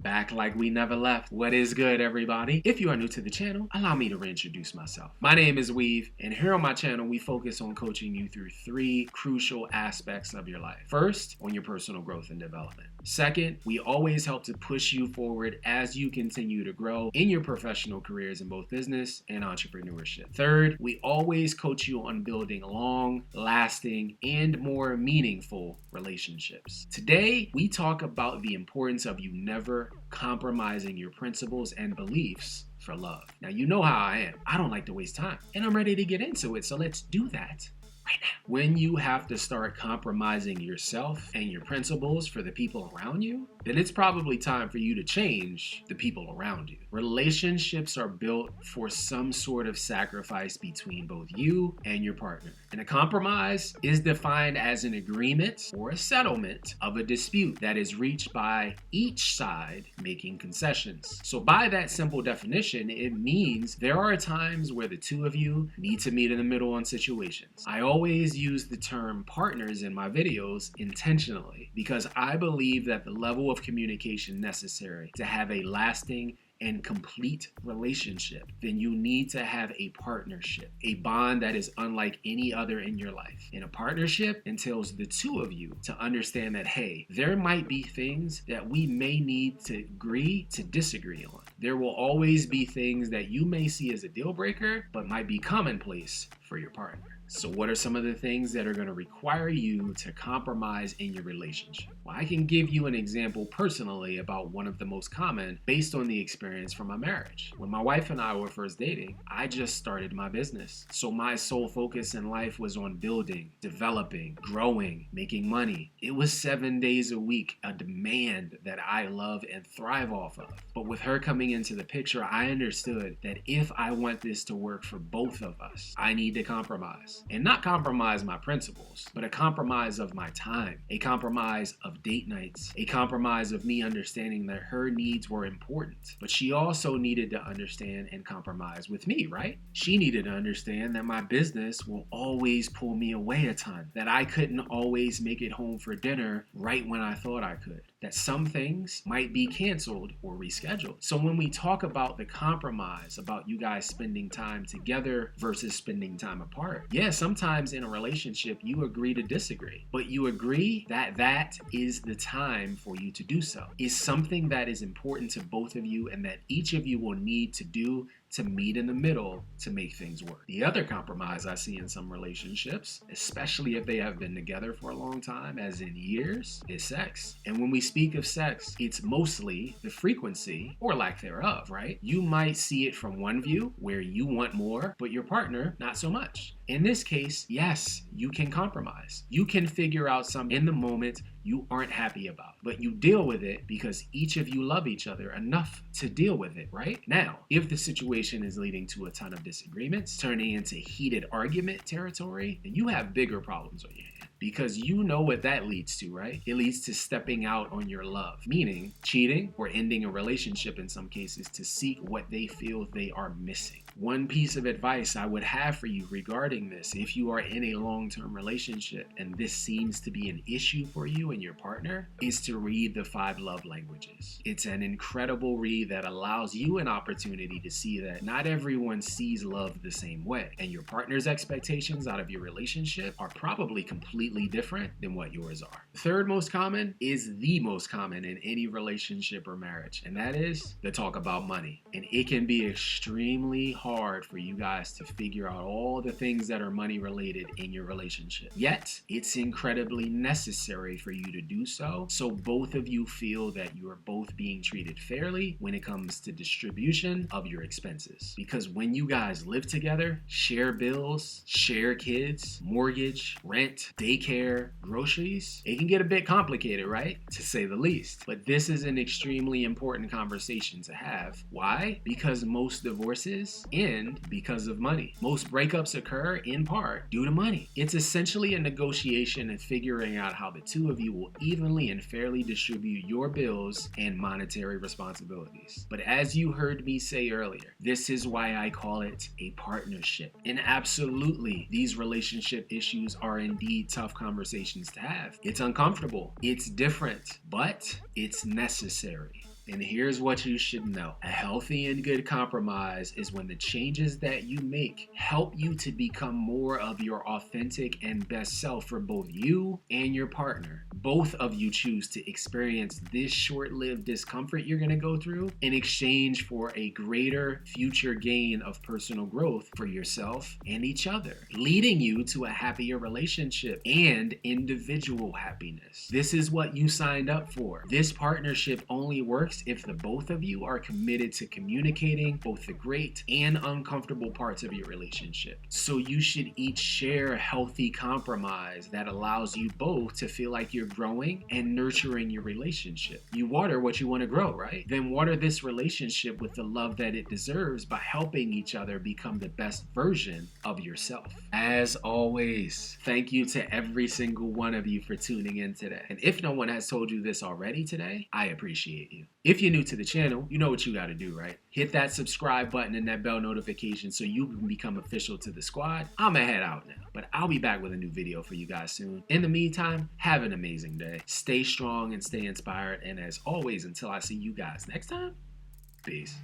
Back like we never left. What is good, everybody? If you are new to the channel, allow me to reintroduce myself. My name is Weave, and here on my channel, we focus on coaching you through three crucial aspects of your life. First, on your personal growth and development. Second, we always help to push you forward as you continue to grow in your professional careers in both business and entrepreneurship. Third, we always coach you on building long, lasting, and more meaningful relationships. Today, we talk about the importance of you never compromising your principles and beliefs for love. Now, you know how I am. I don't like to waste time, and I'm ready to get into it, so let's do that right now. When you have to start compromising yourself and your principles for the people around you, then it's probably time for you to change the people around you. Relationships are built for some sort of sacrifice between both you and your partner. And a compromise is defined as an agreement or a settlement of a dispute that is reached by each side making concessions. So by that simple definition, it means there are times where the two of you need to meet in the middle on situations. I always use the term partners in my videos intentionally because I believe that the level of communication necessary to have a lasting and complete relationship, then you need to have a partnership, a bond that is unlike any other in your life. And a partnership entails the two of you to understand that, hey, there might be things that we may need to agree to disagree on. There will always be things that you may see as a deal breaker, but might be commonplace for your partner. So what are some of the things that are going to require you to compromise in your relationship? Well, I can give you an example personally about one of the most common based on the experience from my marriage. When my wife and I were first dating, I just started my business. So my sole focus in life was on building, developing, growing, making money. It was 7 days a week, a demand that I love and thrive off of. But with her coming into the picture, I understood that if I want this to work for both of us, I need to compromise. And not compromise my principles, but a compromise of my time, a compromise of date nights, a compromise of me understanding that her needs were important. But she also needed to understand and compromise with me, right? She needed to understand that my business will always pull me away a ton, that I couldn't always make it home for dinner right when I thought I could, that some things might be canceled or rescheduled. So when we talk about the compromise, about you guys spending time together versus spending time apart, yeah, sometimes in a relationship you agree to disagree, but you agree that that is the time for you to do so. It's something that is important to both of you and that each of you will need to do to meet in the middle to make things work. The other compromise I see in some relationships, especially if they have been together for a long time, as in years, is sex. And when we speak of sex, it's mostly the frequency or lack thereof, right? You might see it from one view where you want more, but your partner not so much. In this case, yes, you can compromise. You can figure out something in the moment you aren't happy about, but you deal with it because each of you love each other enough to deal with it, right? Now, if the situation is leading to a ton of disagreements, turning into heated argument territory, then you have bigger problems on your hands. Because you know what that leads to, right? It leads to stepping out on your love, meaning cheating or ending a relationship in some cases to seek what they feel they are missing. One piece of advice I would have for you regarding this, if you are in a long-term relationship and this seems to be an issue for you and your partner, is to read the 5 love languages. It's an incredible read that allows you an opportunity to see that not everyone sees love the same way, and your partner's expectations out of your relationship are probably completely different than what yours are. The third most common is the most common in any relationship or marriage, and that is the talk about money. And it can be extremely hard for you guys to figure out all the things that are money related in your relationship. Yet, it's incredibly necessary for you to do so both of you feel that you are both being treated fairly when it comes to distribution of your expenses. Because when you guys live together, share bills, share kids, mortgage, rent, daycare, groceries, it can get a bit complicated, right? To say the least. But this is an extremely important conversation to have. Why? Because most divorces end because of money. Most breakups occur in part due to money. It's essentially a negotiation and figuring out how the two of you will evenly and fairly distribute your bills and monetary responsibilities. But as you heard me say earlier, this is why I call it a partnership. And absolutely, these relationship issues are indeed tough conversations to have. It's uncomfortable, it's different, but it's necessary. And here's what you should know. A healthy and good compromise is when the changes that you make help you to become more of your authentic and best self for both you and your partner. Both of you choose to experience this short-lived discomfort you're going to go through in exchange for a greater future gain of personal growth for yourself and each other, leading you to a happier relationship and individual happiness. This is what you signed up for. This partnership only works if the both of you are committed to communicating both the great and uncomfortable parts of your relationship. So you should each share healthy compromise that allows you both to feel like you're growing and nurturing your relationship. You water what you want to grow, right? Then water this relationship with the love that it deserves by helping each other become the best version of yourself. As always, thank you to every single one of you for tuning in today. And if no one has told you this already today, I appreciate you. If you're new to the channel, you know what you got to do, right? Hit that subscribe button and that bell notification so you can become official to the squad. I'm gonna head out now, but I'll be back with a new video for you guys soon. In the meantime, have an amazing day. Stay strong and stay inspired. And as always, until I see you guys next time, peace.